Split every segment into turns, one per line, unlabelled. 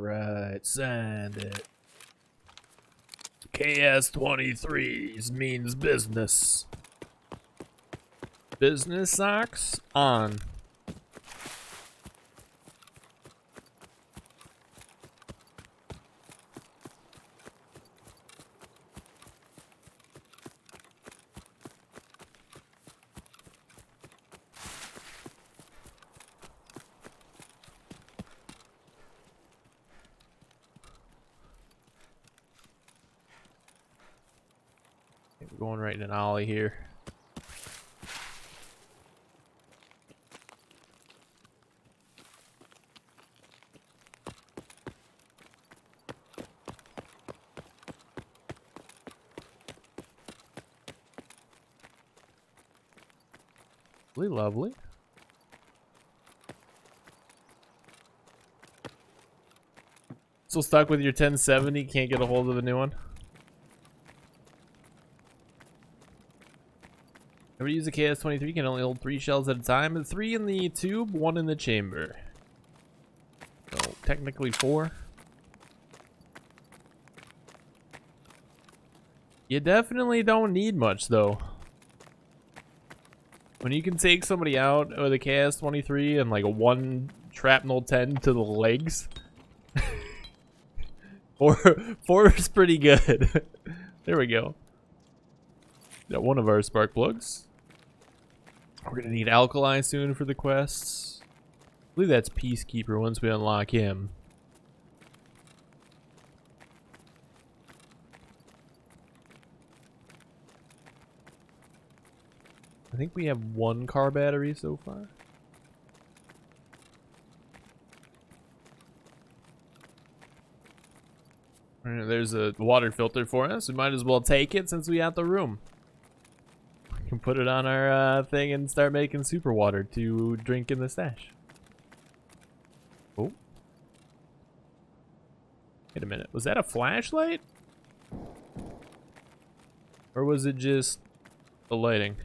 Alright, send it. KS-23s means business. Business socks on. We're going right in an alley here. Lovely, lovely. Still stuck with your 1070? Can't get a hold of the new one? Never use a KS-23, can only hold 3 shells at a time. 3 in the tube, 1 in the chamber. So technically 4. You definitely don't need much though. When you can take somebody out with a KS-23 and like a 1 shrapnel 10 to the legs. 4 is pretty good. There we go. Got one of our spark plugs. We're gonna need alkali soon for the quests. I believe that's Peacekeeper once we unlock him. I think we have 1 car battery so far. Alright, there's a water filter for us. We might as well take it since we got the room. We can put it on our thing and start making super water to drink in the stash. Oh. Wait a minute. Was that a flashlight? Or was it just the lighting?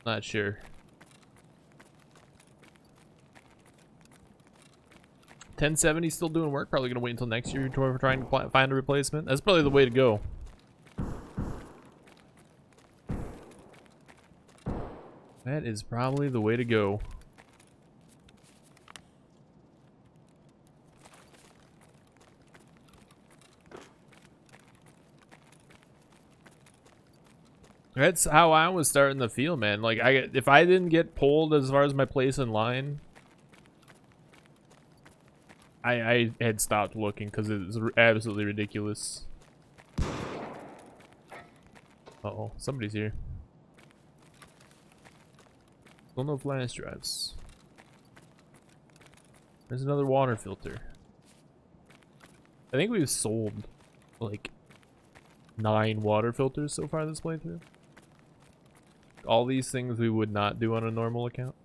Not sure. 1070 still doing work. Probably gonna wait until next year to try and find a replacement. That's probably the way to go. That is probably the way to go. That's how I was starting the field, man. Like, if I didn't get pulled as far as my place in line, I had stopped looking because it was absolutely ridiculous. Uh-oh, somebody's here. Still no flash drives. There's another water filter. I think we've sold like 9 water filters so far this playthrough. All these things we would not do on a normal account.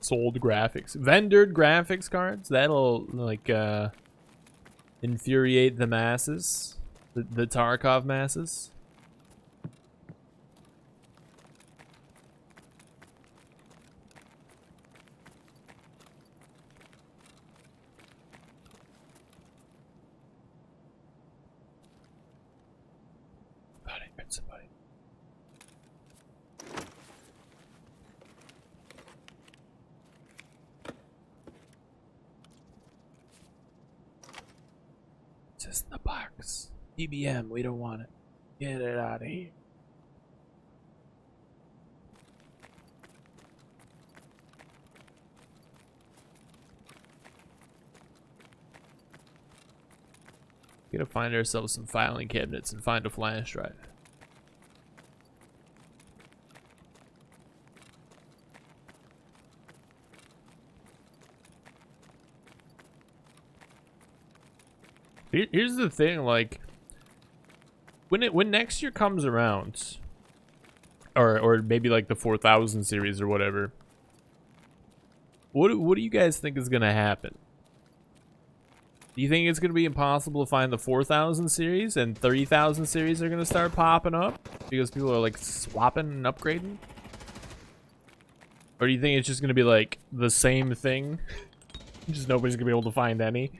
Sold graphics. Vendored graphics cards. That'll like infuriate the masses. The Tarkov masses. Somebody. It's just in the box. EBM, we don't want it. Get it out of here. Gotta find ourselves some filing cabinets and find a flash drive. Here's the thing, like when next year comes around, or maybe like the 4000 series or whatever, what do you guys think is gonna happen? Do you think it's gonna be impossible to find the 4000 series and 3000 series are gonna start popping up because people are like swapping and upgrading? Or do you think it's just gonna be like the same thing? Just nobody's gonna be able to find any.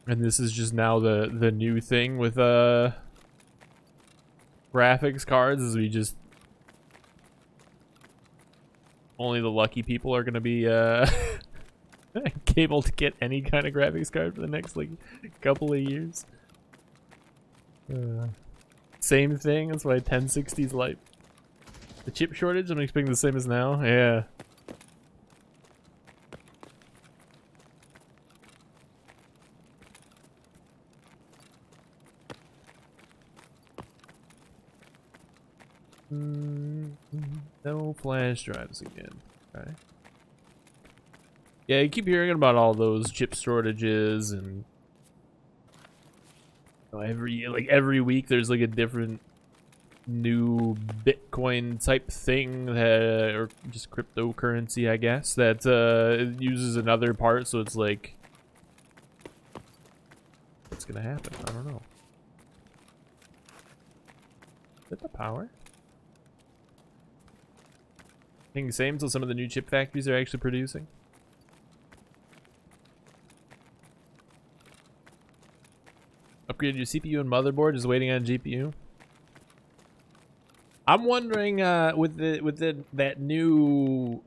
And this is just now the new thing with graphics cards, is we just only the lucky people are gonna be able to get any kind of graphics card for the next like couple of years. Same thing. That's why 1060's like the chip shortage. I'm expecting the same as now. Yeah. No flash drives again. Okay. Yeah, you keep hearing about all those chip shortages, and every week there's like a different new Bitcoin type thing that, or just cryptocurrency, I guess, that uses another part. So it's like, what's gonna happen? I don't know. Is it the power? Thing same until some of the new chip factories are actually producing. Upgraded your CPU and motherboard, just waiting on GPU. I'm wondering with that new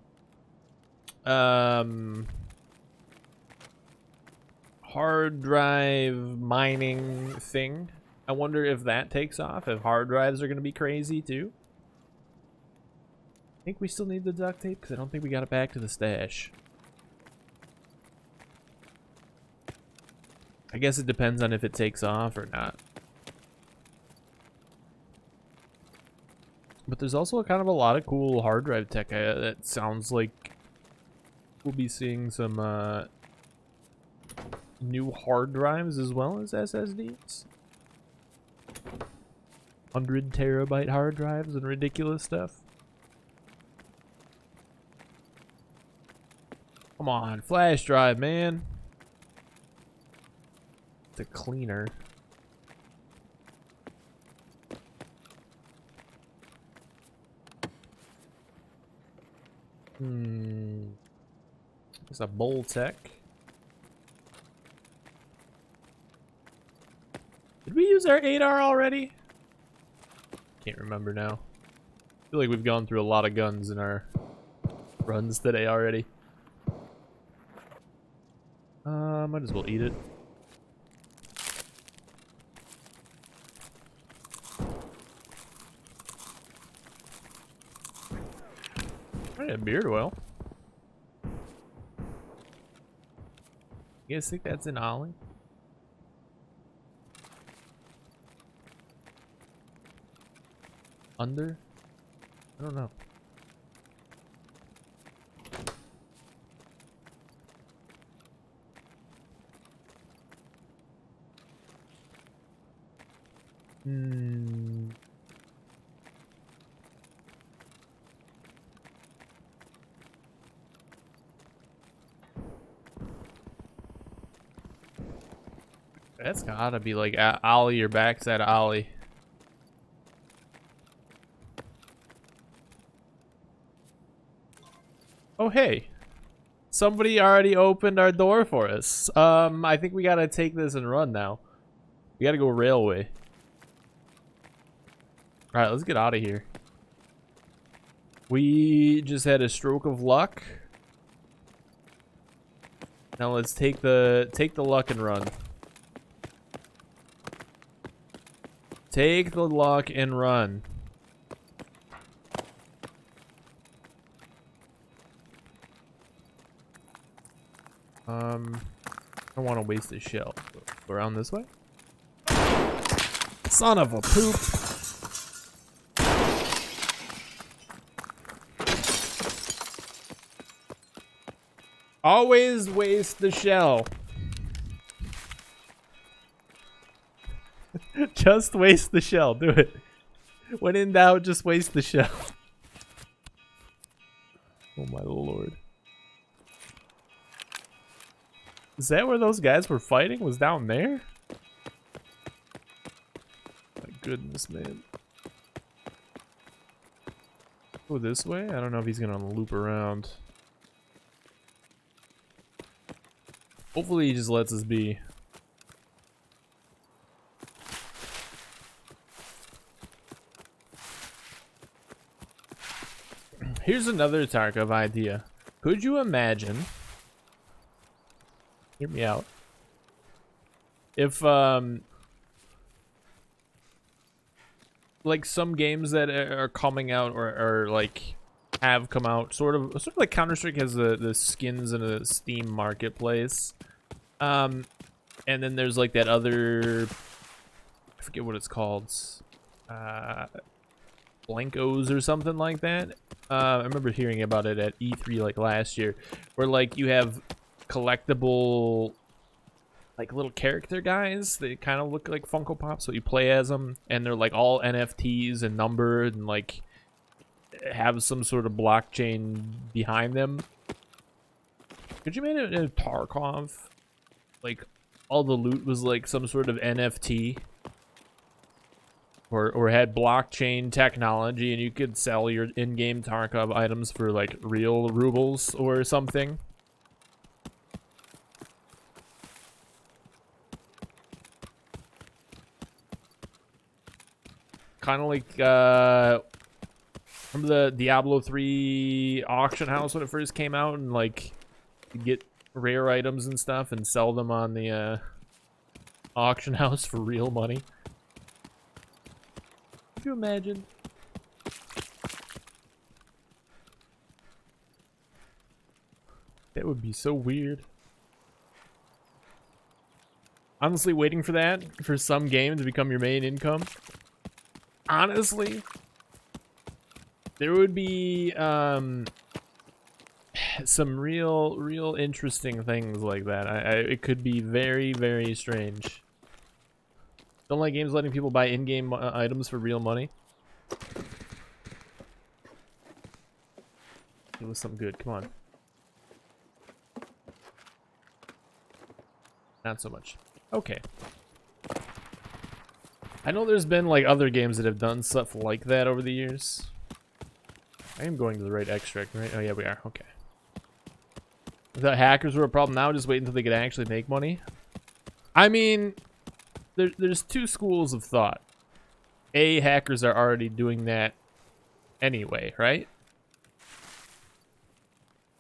hard drive mining thing. I wonder if that takes off, if hard drives are going to be crazy too. I think we still need the duct tape because I don't think we got it back to the stash. I guess it depends on if it takes off or not. But there's also kind of a lot of cool hard drive tech that sounds like we'll be seeing some new hard drives as well as SSDs. 100 terabyte hard drives and ridiculous stuff. Come on, flash drive, man. It's a cleaner. It's a bowl tech. Did we use our 8R already? Can't remember now. I feel like we've gone through a lot of guns in our runs today already. Might as well eat it. Alright, beard oil. You guys think that's an ollie? Under? I don't know. That's gotta be like ollie or backside ollie. Oh hey, somebody already opened our door for us. I think we gotta take this and run now. We gotta go railway. All right, let's get out of here. We just had a stroke of luck. Now let's take the luck and run. Take the luck and run. I don't want to waste this shell. Go around this way. Son of a poop. Always waste the shell. Just waste the shell. Do it. When in doubt, just waste the shell. Oh my lord. Is that where those guys were fighting? Was down there? goodness, man. Go this way? I don't know if he's gonna loop around. Hopefully he just lets us be. Here's another Tarkov idea. Could you imagine? Hear me out. If like some games that are coming out or like have come out, sort of like Counter-Strike has the skins in a Steam marketplace, and then there's like that other, I forget what it's called, Blankos or something like that. I remember hearing about it at E3 like last year, where like you have collectible like little character guys. They kind of look like Funko Pops, so you play as them, and they're like all NFTs and numbered and like have some sort of blockchain behind them. Could you make it in Tarkov? Like all the loot was like some sort of NFT, or had blockchain technology, and you could sell your in-game Tarkov items for like real rubles or something. Kind of like remember the Diablo 3 auction house when it first came out, and like you get rare items and stuff and sell them on the auction house for real money. Could you imagine? That would be so weird. Honestly, waiting for that, for some game to become your main income. Honestly, there would be some real interesting things like that. It could be very, very strange. Don't like games letting people buy in-game items for real money. It was something good. Come on. Not so much. Okay. I know there's been like other games that have done stuff like that over the years. I am going to the right extract, right? Oh yeah, we are. Okay. I thought hackers were a problem. Now just wait until they could actually make money. I mean, there's two schools of thought. A, hackers are already doing that anyway, right?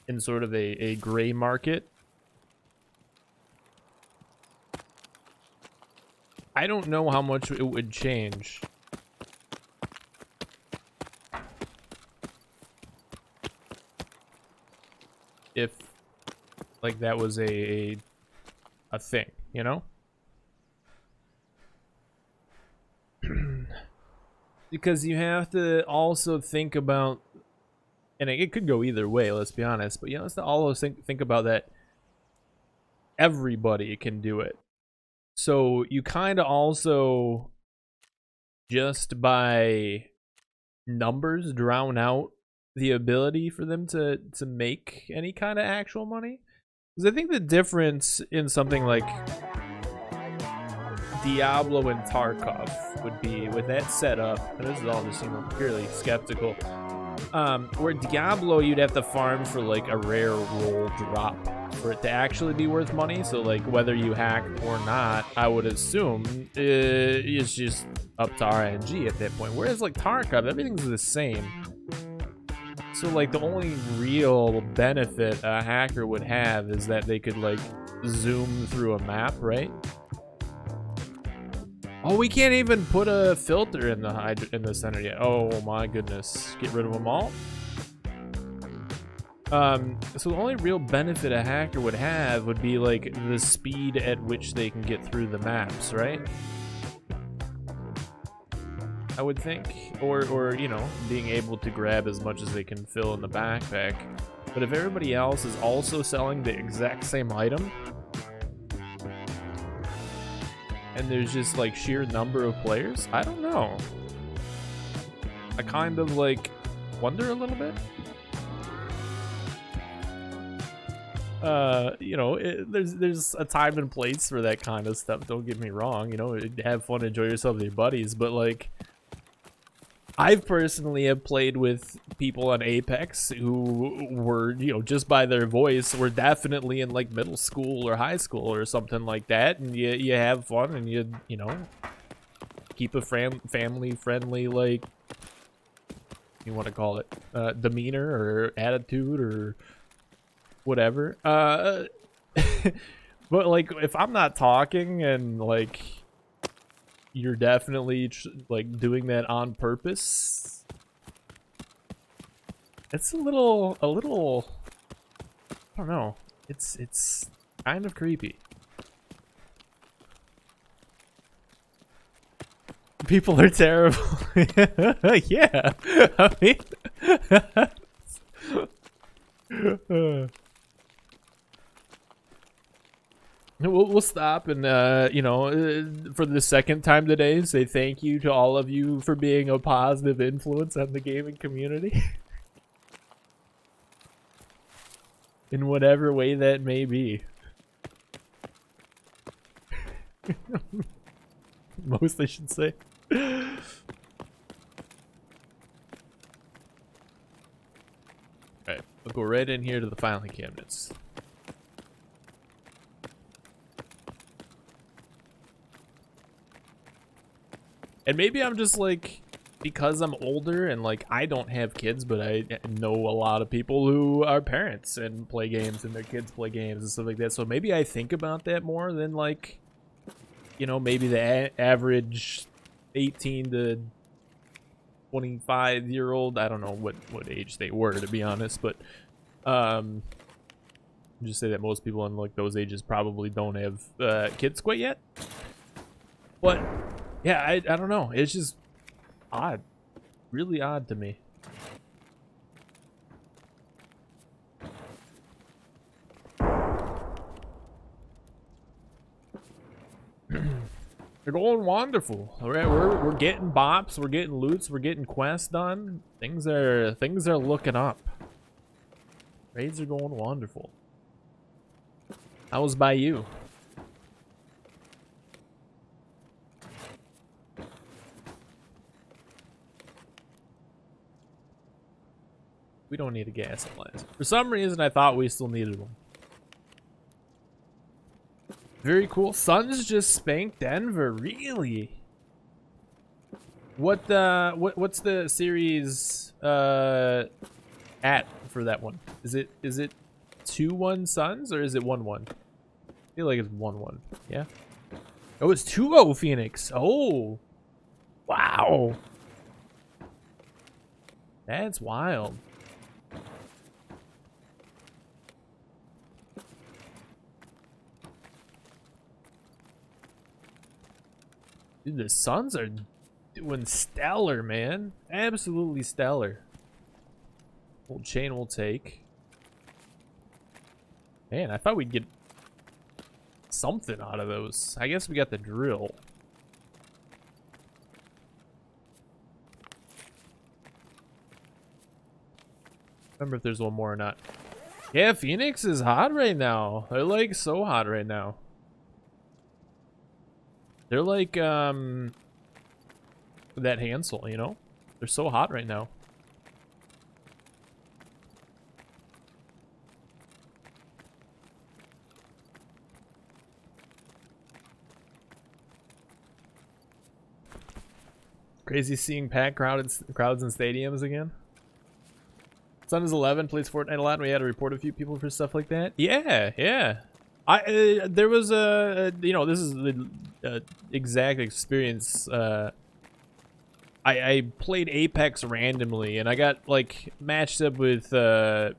In sort of a gray market. I don't know how much it would change. If like that was a thing, you know? Because you have to also think about, and it could go either way, let's be honest, but you know, let's always think about that everybody can do it. So you kind of also, just by numbers, drown out the ability for them to make any kind of actual money. Because I think the difference in something like Diablo and Tarkov would be with that setup, and this is all just, you know, purely skeptical, where Diablo you'd have to farm for like a rare roll drop for it to actually be worth money. So like whether you hack or not, I would assume it's just up to RNG at that point. Whereas like Tarkov, everything's the same. So like the only real benefit a hacker would have is that they could like zoom through a map, right? Oh, we can't even put a filter in the center yet. Oh my goodness. Get rid of them all. So the only real benefit a hacker would have would be like the speed at which they can get through the maps, right? I would think, or you know, being able to grab as much as they can fill in the backpack. But if everybody else is also selling the exact same item, and there's just like sheer number of players, I don't know. I kind of like wonder a little bit. You know, there's a time and place for that kind of stuff. Don't get me wrong. You know, have fun, enjoy yourself with your buddies. But like, I've personally have played with people on Apex who were, you know, just by their voice, were definitely in like middle school or high school or something like that, and you have fun and you know, keep a family friendly, like, you want to call it, demeanor or attitude or whatever. But like, if I'm not talking and like you're definitely like doing that on purpose, it's a little I don't know, it's kind of creepy. People are terrible. Yeah, I mean we'll stop and, you know, for the second time today, say thank you to all of you for being a positive influence on the gaming community. In whatever way that may be. Most, I should say. Alright, we'll go right in here to the filing cabinets. And maybe I'm just like, because I'm older and like I don't have kids, but I know a lot of people who are parents and play games and their kids play games and stuff like that. So maybe I think about that more than like, you know, maybe the average 18 to 25-year-old. I don't know what age they were, to be honest, but just say that most people in like those ages probably don't have kids quite yet. But yeah, I don't know. It's just odd. Really odd to me. They're going wonderful. All right, we're getting bops, we're getting loots, we're getting quests done. Things are looking up. Raids are going wonderful. How's by you? We don't need a gas analyzer. For some reason, I thought we still needed one. Very cool. Suns just spanked Denver. Really? What's the series at for that one? Is it 2-1 Suns or is it 1-1? I feel like it's 1-1. Yeah. Oh, it's 2-0 Phoenix. Oh. Wow. That's wild. Dude, the Suns are doing stellar, man. Absolutely stellar. Old chain will take. Man, I thought we'd get something out of those. I guess we got the drill. Remember if there's one more or not. Yeah, Phoenix is hot right now. They're like so hot right now. They're like, that Hansel, you know? They're so hot right now. Crazy seeing packed crowds in stadiums again. Sun is 11, plays Fortnite a lot, and we had to report a few people for stuff like that. Yeah, yeah. There was a, you know, this is the exact experience. I played Apex randomly, and I got like matched up with. I'm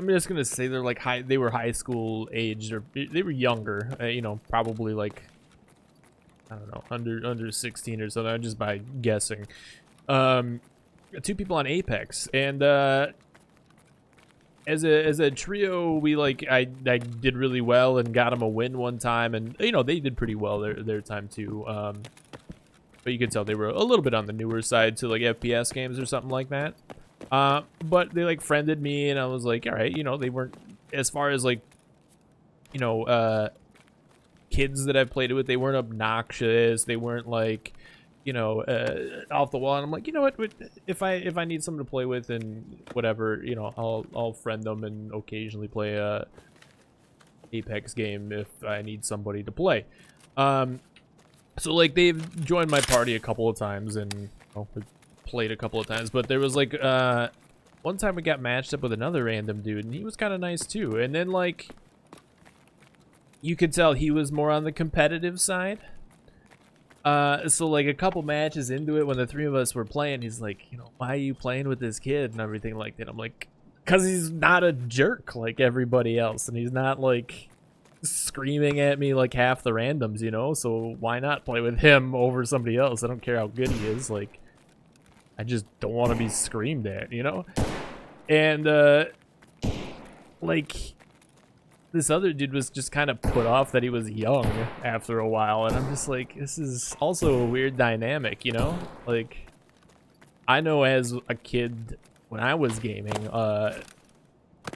just gonna say they're like they were high school aged, or they were younger. You know, probably like, I don't know, under 16 or something. Just by guessing. Two people on Apex, and as a trio, we like I did really well and got them a win one time, and you know they did pretty well their time too. But you can tell they were a little bit on the newer side to like FPS games or something like that. But they like friended me, and I was like, all right, you know, they weren't as far as like, you know, kids that I've played with, they weren't obnoxious. They weren't like, you know, off the wall. And I'm like, you know what? If I need someone to play with and whatever, you know, I'll friend them and occasionally play a Apex game if I need somebody to play. So like they've joined my party a couple of times and you know, played a couple of times. But there was like one time we got matched up with another random dude, and he was kind of nice too. And then like, you could tell he was more on the competitive side. So like a couple matches into it, when the three of us were playing, he's like, you know, why are you playing with this kid and everything like that? I'm like, because he's not a jerk like everybody else, and he's not like screaming at me like half the randoms, you know? So why not play with him over somebody else? I don't care how good he is. Like, I just don't want to be screamed at, you know? And like, this other dude was just kind of put off that he was young after a while, and I'm just like, this is also a weird dynamic, you know? Like, I know as a kid when I was gaming,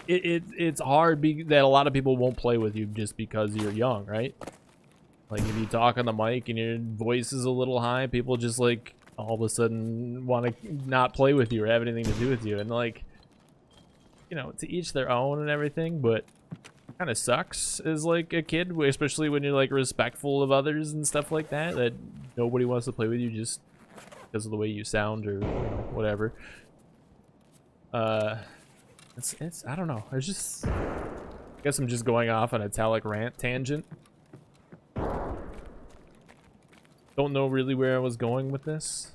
it's hard that a lot of people won't play with you just because you're young, right? Like, if you talk on the mic and your voice is a little high, people just like all of a sudden want to not play with you or have anything to do with you, and like, you know, to each their own and everything, but kind of sucks as like a kid, especially when you're like respectful of others and stuff like that, that nobody wants to play with you just because of the way you sound or, you know, whatever. It's I don't know, it's just, I guess I'm just going off on a Talic rant tangent. Don't know really where I was going with this.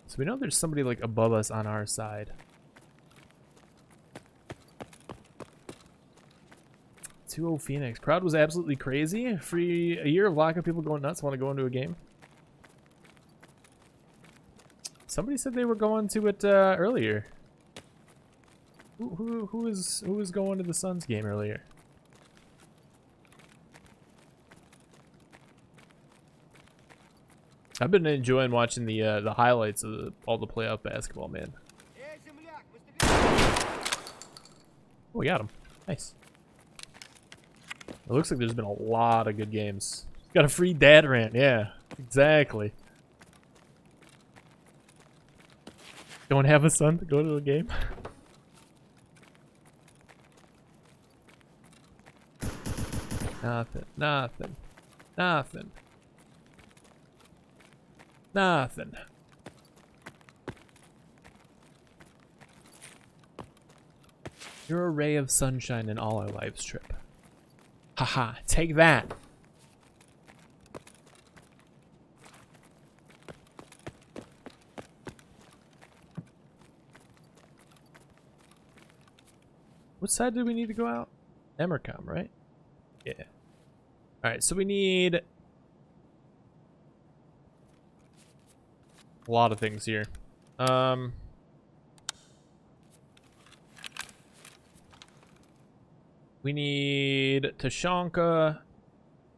So we know there's somebody like above us on our side. 2-0 Phoenix. Crowd was absolutely crazy. A year of lockup, people going nuts, want to go into a game. Somebody said they were going to it earlier. Who was going to the Suns game earlier? I've been enjoying watching the highlights of all the playoff basketball, man. Oh, we got him. Nice. It looks like there's been a lot of good games. Got a free dad rant. Yeah, exactly. Don't have a son to go to a game? Nothing. Nothing. Nothing. Nothing. You're a ray of sunshine in all our lives, Trip. Haha, take that. What side do we need to go out? Emercom, right? Yeah. Alright, so we need a lot of things here. We need Tashanka,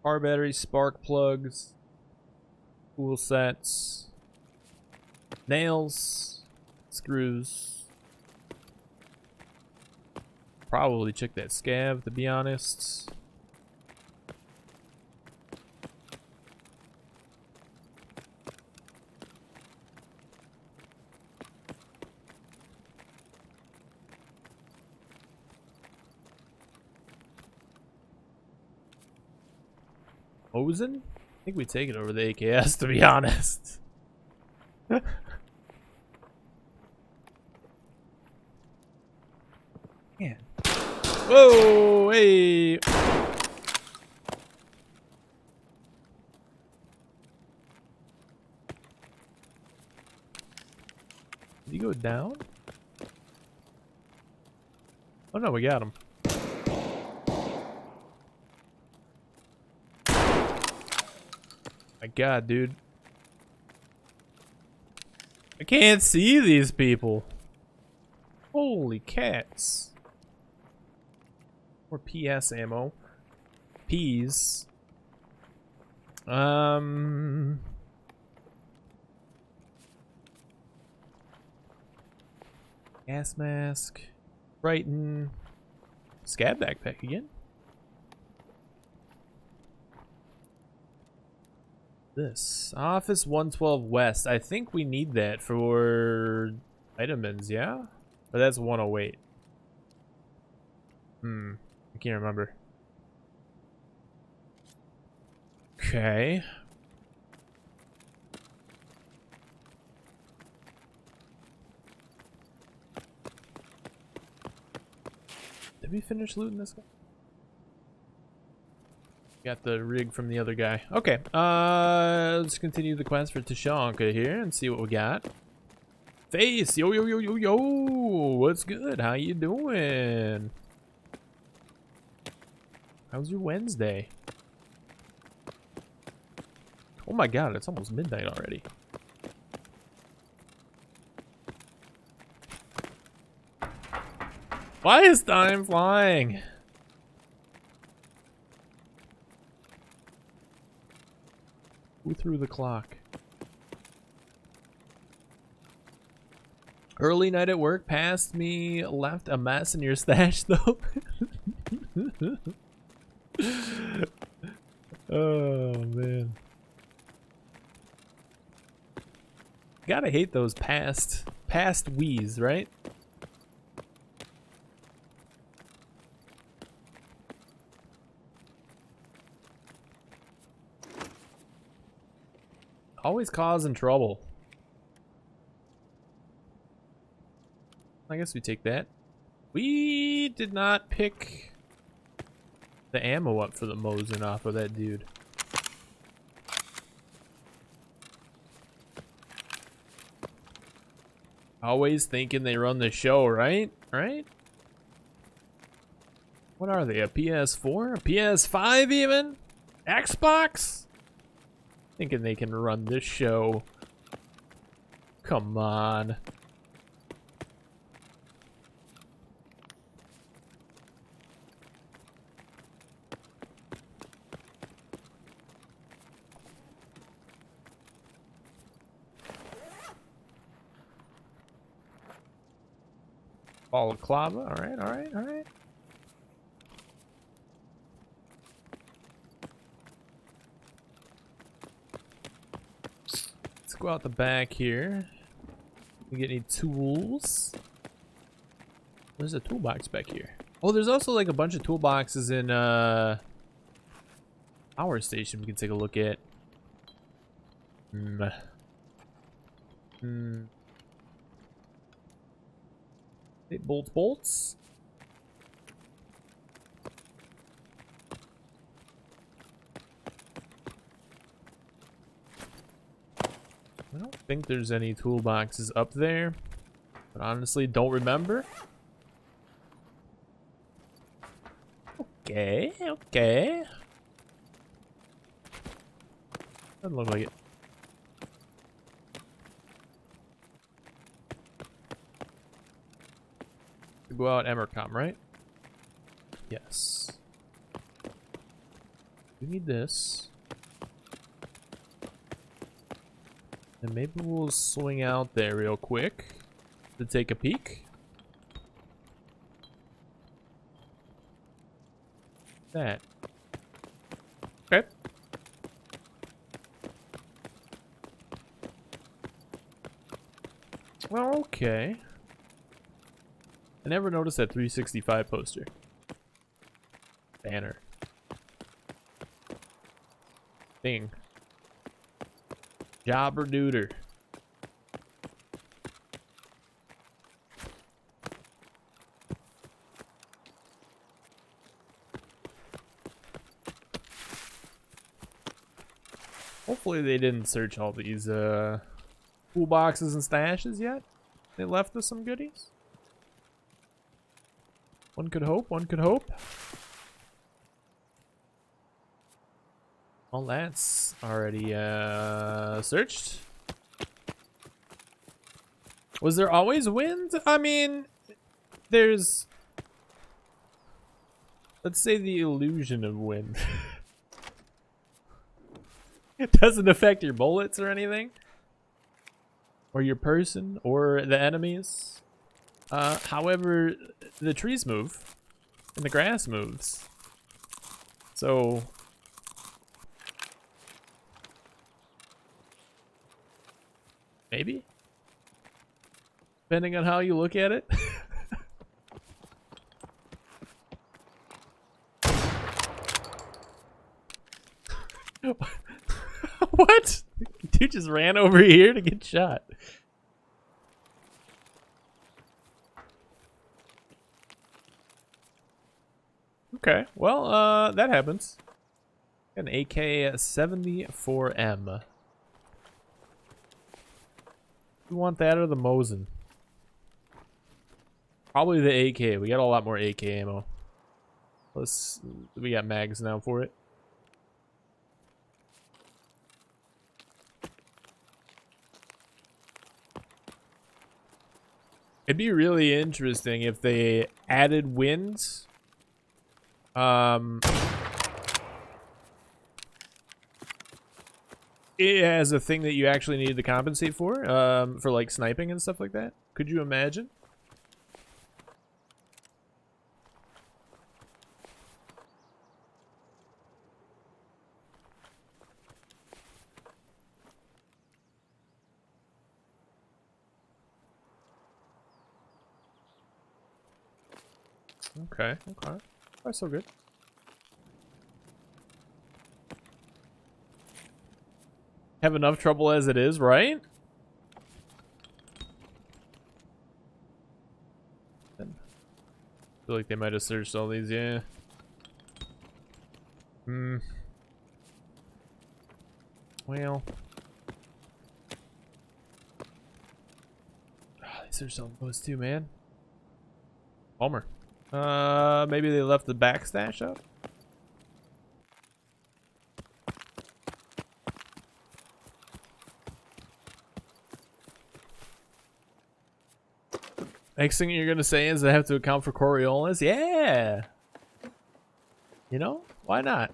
car batteries, spark plugs, tool sets, nails, screws. Probably check that scav, to be honest. Ozen? I think we take it over the AKS, to be honest. Man. Whoa, hey. Did he go down? Oh no, we got him. My God, dude. I can't see these people. Holy cats. More PS ammo. Peas. Gas mask. Brighton. Scab backpack again. This. Office 112 West. I think we need that for vitamins, yeah? But that's 108. I can't remember. Okay. Did we finish looting this guy? Got the rig from the other guy. Okay. Let's continue the quest for Tashanka here and see what we got. Face! Yo, yo, yo, yo, yo! What's good? How you doing? How's your Wednesday? Oh my god, it's almost midnight already. Why is time flying? Who threw the clock? Early night at work, past me, left a mess in your stash though. Oh man. Gotta hate those past wheeze, right? Always causing trouble. I guess we take that. We did not pick the ammo up for the Mosin off of that dude. Always thinking they run the show, right? Right? What are they? A PS4? A PS5 even? Xbox? Thinking they can run this show. Come on. Balaclava. Alright, alright, alright. Let's go out the back here. We get any tools. There's a toolbox back here. Oh, there's also like a bunch of toolboxes in power station we can take a look at. Hey, bolts. I don't think there's any toolboxes up there, but honestly don't remember. Okay, okay. Doesn't look like it. Go out Emercom, right? Yes. We need this. And maybe we'll swing out there real quick to take a peek. That. Okay. Well, okay. I never noticed that 365 poster. Banner. Thing. Jobber duder. Hopefully they didn't search all these toolboxes and stashes yet. They left us some goodies. One could hope, one could hope. Well, that's already searched. Was there always wind? I mean, there's, let's say, the illusion of wind. Doesn't affect your bullets or anything. Or your person or the enemies. However, the trees move. And the grass moves. So... maybe? Depending on how you look at it. What? Dude just ran over here to get shot. Okay, well, that happens. An AK-74M. You want that or the Mosin? Probably the AK. We got a lot more AK ammo. We got mags now for it. It'd be really interesting if they added winds. As a thing that you actually needed to compensate for like sniping and stuff like that. Could you imagine? Okay, okay. That's so good. Have enough trouble as it is, right? I feel like they might have searched all these, yeah. Well. Oh, they searched all those too, man. Homer. Maybe they left the backstash up? Next thing you're gonna say is I have to account for Coriolis? Yeah! You know? Why not?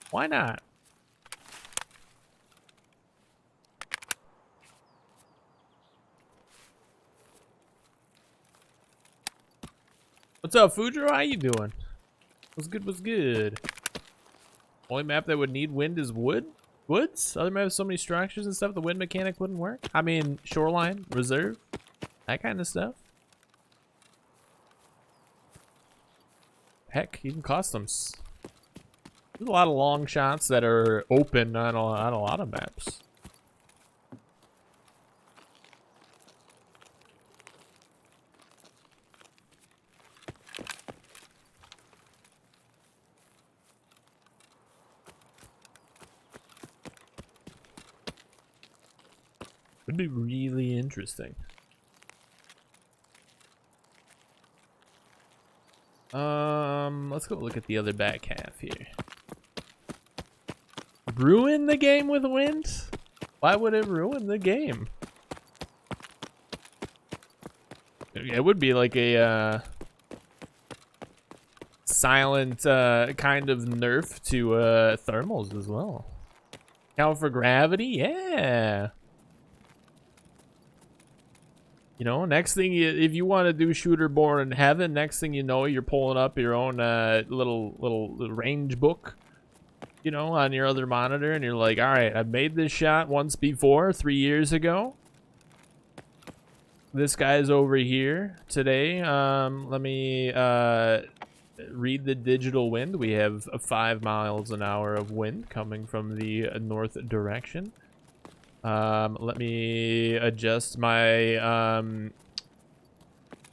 Why not? What's up, Fudro? How you doing? What's good, what's good? Only map that would need wind is wood? Woods? Other maps have so many structures and stuff, the wind mechanic wouldn't work? I mean, shoreline, reserve, that kind of stuff. Heck, even customs. There's a lot of long shots that are open on a lot of maps. Would be really interesting. Let's go look at the other back half here. Ruin the game with wind? Why would it ruin the game? It would be like a silent kind of nerf to thermals as well. Count for gravity? Yeah. You know, next thing if you want to do Shooter Born in Heaven, next thing you know, you're pulling up your own little range book, you know, on your other monitor, and you're like, all right, I've made this shot once before, 3 years ago. This guy's over here today. Let me read the digital wind. We have 5 miles an hour of wind coming from the north direction. Let me adjust my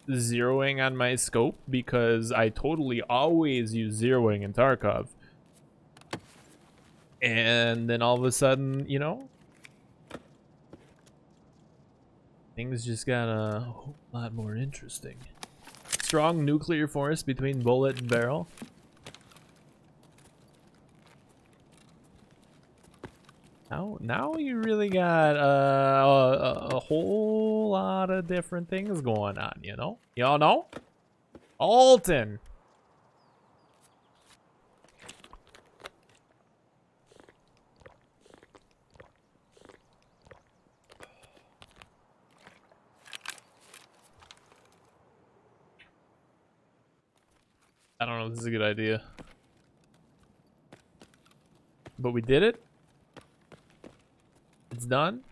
zeroing on my scope, because I totally always use zeroing in Tarkov. And then all of a sudden, you know, things just got a whole lot more interesting. Strong nuclear force between bullet and barrel. Now you really got a whole lot of different things going on, you know? Y'all know? Alton! I don't know if this is a good idea. But we did it. It's done.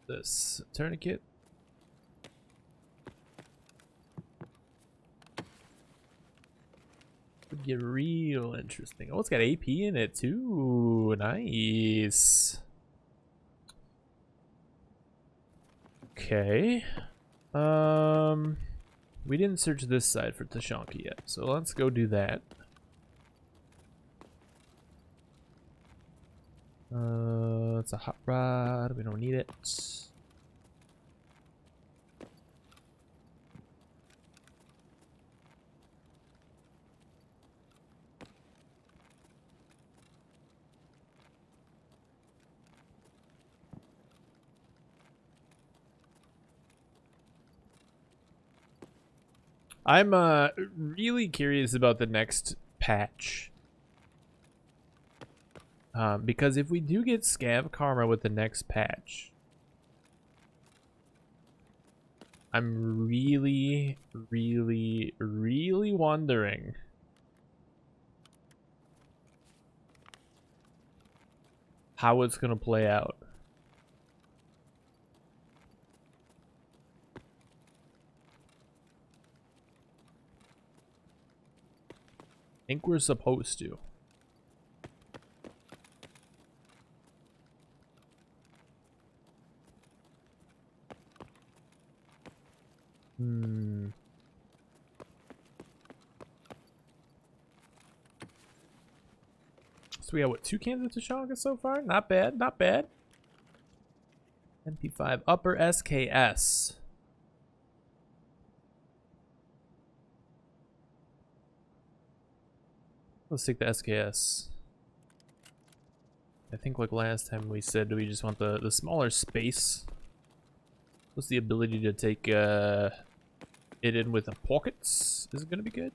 This tourniquet. Would get real interesting. Oh, it's got AP in it too. Nice. Okay. We didn't search this side for Tashanka yet, so let's go do that. It's a hot rod. We don't need it. I'm really curious about the next patch. Because if we do get Scav Karma with the next patch, I'm really, really, really wondering how it's gonna play out. I think we're supposed to. So we got what, 2 cans of Tashanka so far? Not bad, not bad. MP5 upper SKS. Let's take the SKS. I think like last time we said we just want the smaller space. What's the ability to take it in with the pockets? Is it gonna be good?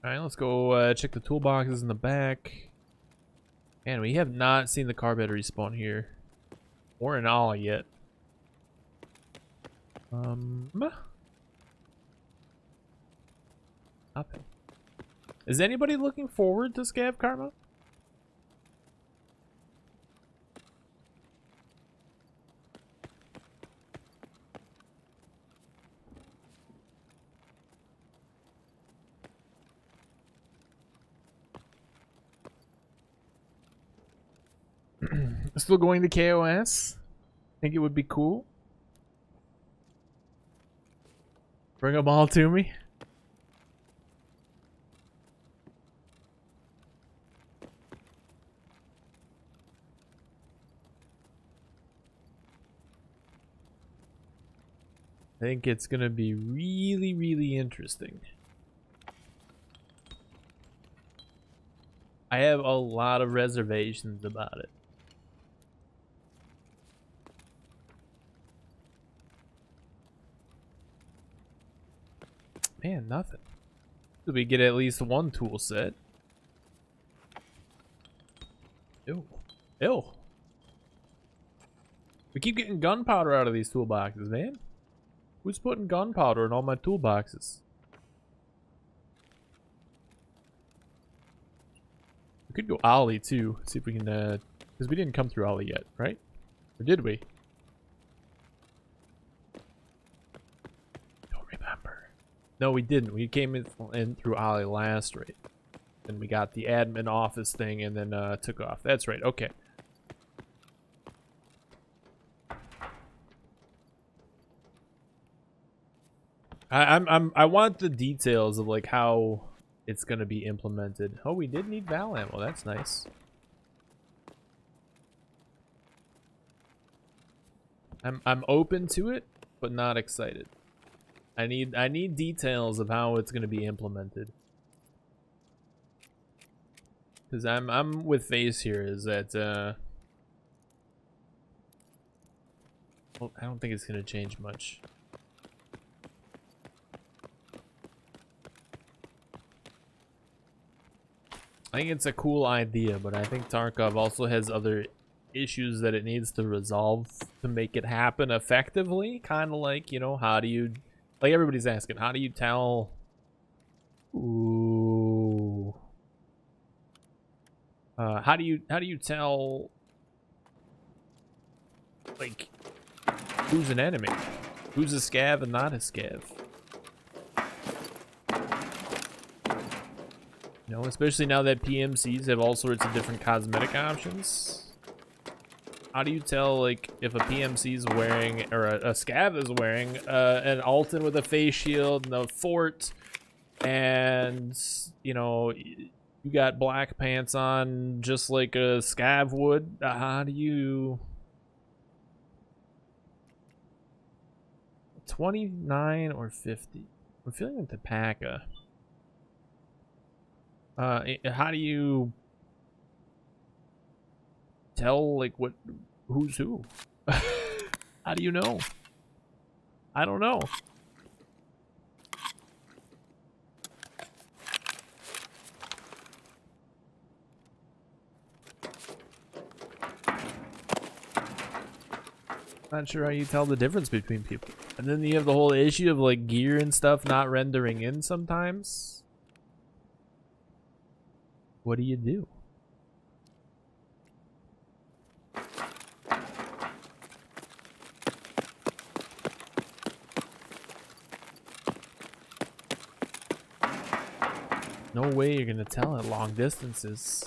Alright, let's go check the toolboxes in the back. Man, we have not seen the car battery spawn here. Or in Ollie yet. Nothing. Is anybody looking forward to Scav Karma? Still going to KOS? Think it would be cool? Bring them all to me? I think it's gonna be really, really interesting. I have a lot of reservations about it. Man, nothing. Did we get at least one tool set? Ew. Ew. We keep getting gunpowder out of these toolboxes, man. Who's putting gunpowder in all my toolboxes? We could go Ollie too. See if we can, because we didn't come through Ollie yet, right? Or did we? Don't remember. No, we didn't. We came in through Ollie last raid. And we got the admin office thing and then took off. That's right. Okay. I want the details of like how it's gonna be implemented. Oh, we did need Val ammo. That's nice. I'm open to it, but not excited. I need details of how it's gonna be implemented. Because I'm with Face here. Is that well, I don't think it's gonna change much. I think it's a cool idea, but I think Tarkov also has other issues that it needs to resolve to make it happen effectively. Kind of like, you know, how do you, like everybody's asking, how do you tell? Ooh. How do you tell, like, who's an enemy, who's a scav and not a scav? You know, especially now that PMCs have all sorts of different cosmetic options. How do you tell, like, if a PMC is wearing, or a scav is wearing, an Alton with a face shield and a fort, and, you know, you got black pants on just like a scav would? How do you... 29 or 50? I'm feeling like the P.A.C.A. How do you tell, like, who's who? How do you know? I don't know. Not sure how you tell the difference between people. And then you have the whole issue of, like, gear and stuff not rendering in sometimes. What do you do? No way you're gonna tell at long distances.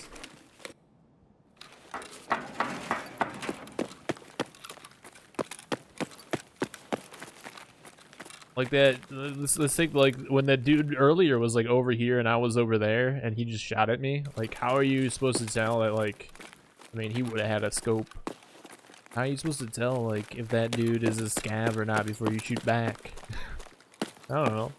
Like that, let's think, like, when that dude earlier was, like, over here and I was over there and he just shot at me. Like, how are you supposed to tell that, like, I mean, he would have had a scope. How are you supposed to tell, like, if that dude is a scav or not before you shoot back? I don't know.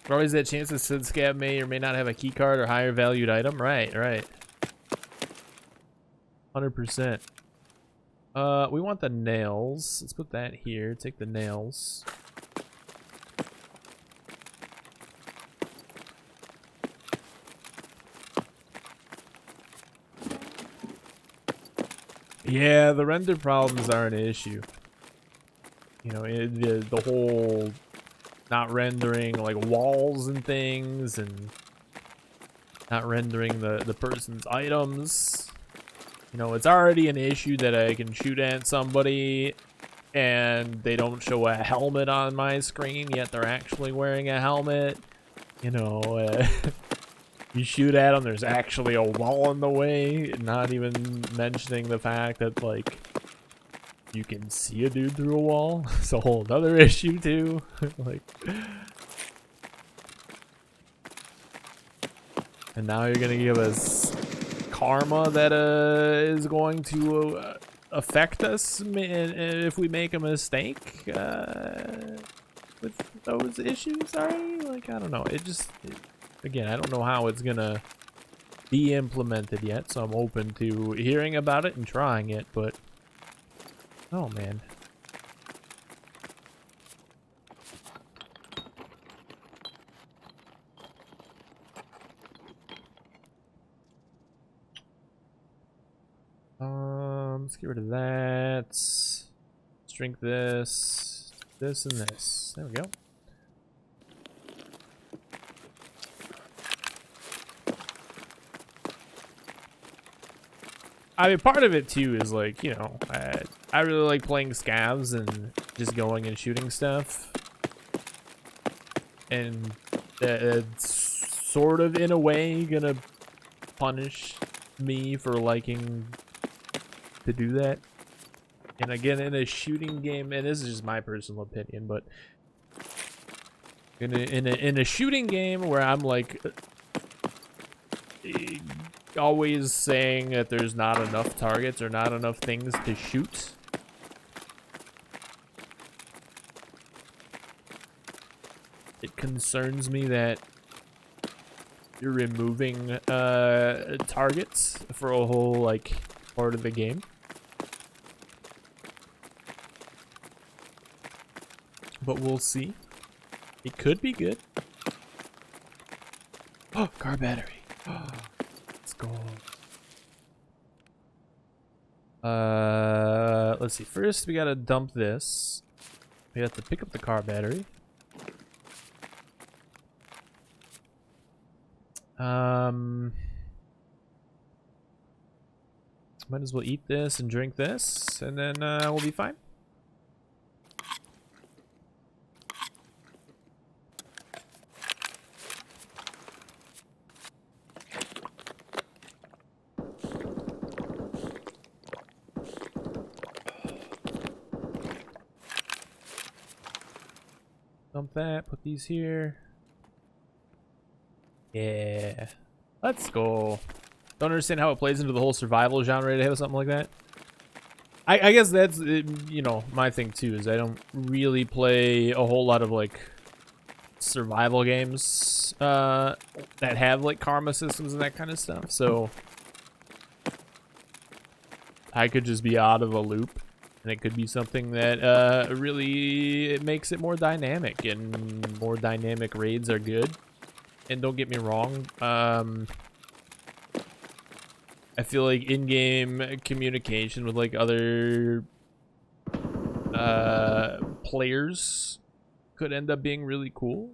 There's always that chance that said scav may or may not have a key card or higher valued item. Right, right. 100%. We want the nails. Let's put that here. Take the nails. Yeah, the render problems are an issue. You know, the whole not rendering, like, walls and things, and not rendering the person's items. You know, it's already an issue that I can shoot at somebody and they don't show a helmet on my screen, yet they're actually wearing a helmet. You know, you shoot at them, there's actually a wall in the way, not even mentioning the fact that, like, you can see a dude through a wall. It's a whole other issue too. Like, and now you're gonna give us karma that is going to affect us if we make a mistake with those issues already. Like, I don't know. Again, I don't know how it's gonna be implemented yet, so I'm open to hearing about it and trying it, but oh man. Let's get rid of that. Let's drink this, this, and this. There we go. I mean, part of it too is, like, you know, I really like playing scavs and just going and shooting stuff, and it's sort of in a way gonna punish me for liking to do that. And again, in a shooting game, and this is just my personal opinion, but in a shooting game where I'm, like, always saying that there's not enough targets or not enough things to shoot, concerns me that you're removing targets for a whole like part of the game. But we'll see. It could be good. Oh, car battery. Oh, let's go. Let's see. First, we gotta dump this. We have to pick up the car battery. Might as well eat this and drink this, and then we'll be fine. Dump that, put these here. Yeah. Let's go. Don't understand how it plays into the whole survival genre to have something like that. I guess that's, you know, my thing too, is I don't really play a whole lot of, like, survival games that have, like, karma systems and that kind of stuff. So I could just be out of a loop. And it could be something that really it makes it more dynamic, and more dynamic raids are good. And don't get me wrong, I feel like in-game communication with like other players could end up being really cool.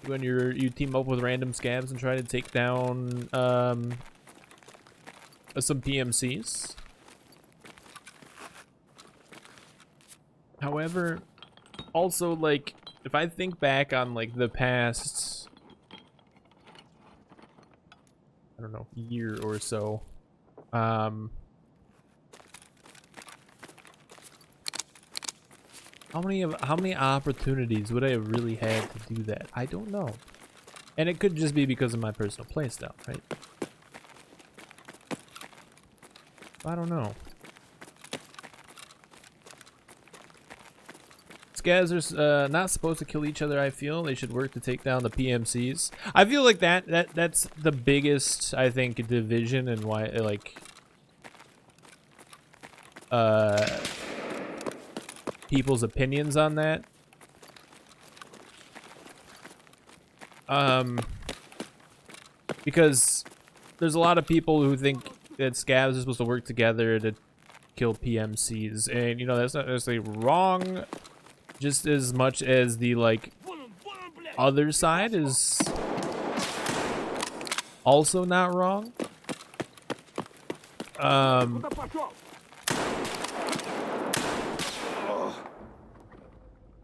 When you team up with random scabs and try to take down some PMCs. However, also, like, if I think back on, like, the past, I don't know, year or so, how many opportunities would I have really had to do that? I don't know. And it could just be because of my personal playstyle, right? I don't know. Scavs are not supposed to kill each other, I feel. They should work to take down the PMCs. I feel like that's the biggest, I think, division, and why, like, people's opinions on that. Because there's a lot of people who think that scavs are supposed to work together to kill PMCs, and you know that's not necessarily wrong, just as much as the like other side is also not wrong.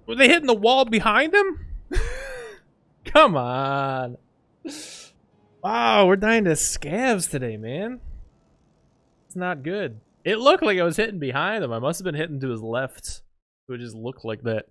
Were they hitting the wall behind him? Come on. Wow, we're dying to scavs today, man. It's not good. It looked like I was hitting behind him. I must have been hitting to his left. It would just look like that.